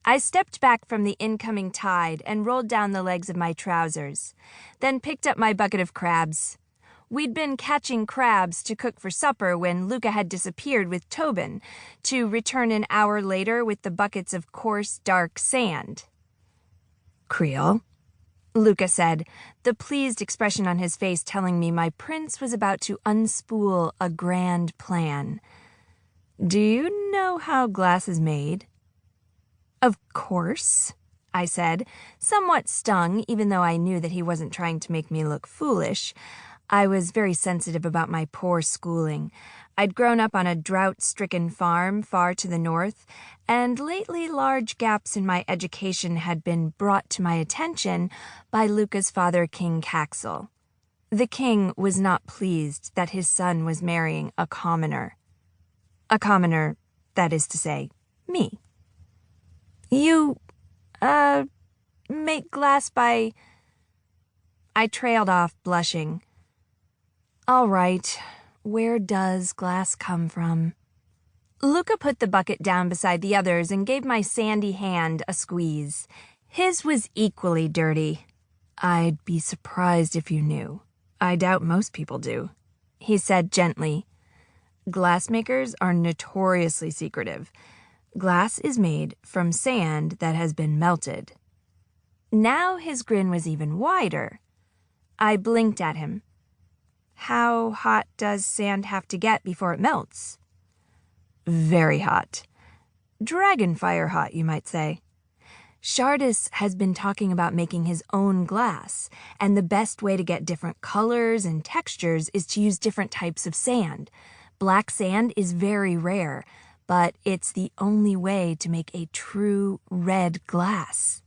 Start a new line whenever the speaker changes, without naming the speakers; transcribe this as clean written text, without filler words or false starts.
I stepped back from the incoming tide and rolled down the legs of my trousers, then picked up my bucket of crabs. We'd been catching crabs to cook for supper when Luka had disappeared with Tobin, to return an hour later with the buckets of coarse, dark sand. "Creel," Luka said, the pleased expression on his face telling me my prince was about to unspool a grand plan. "Do you know how glass is made?" "Of course," I said, somewhat stung even though I knew that he wasn't trying to make me look foolish. I was very sensitive about my poor schooling. I'd grown up on a drought-stricken farm far to the north, and lately large gaps in my education had been brought to my attention by Luka's father, King Caxel. The king was not pleased that his son was marrying a commoner. A commoner, that is to say, me. "You, make glass by—" I trailed off, blushing. "All right, where does glass come from?" Luka put the bucket down beside the others and gave my sandy hand a squeeze. His was equally dirty. "I'd be surprised if you knew. I doubt most people do," he said gently. "Glassmakers are notoriously secretive. Glass is made from sand that has been melted." Now his grin was even wider. I blinked at him. "How hot does sand have to get before it melts?" "Very hot. Dragonfire hot, you might say. Shardis has been talking about making his own glass, and the best way to get different colors and textures is to use different types of sand. Black sand is very rare, but it's the only way to make a true red glass."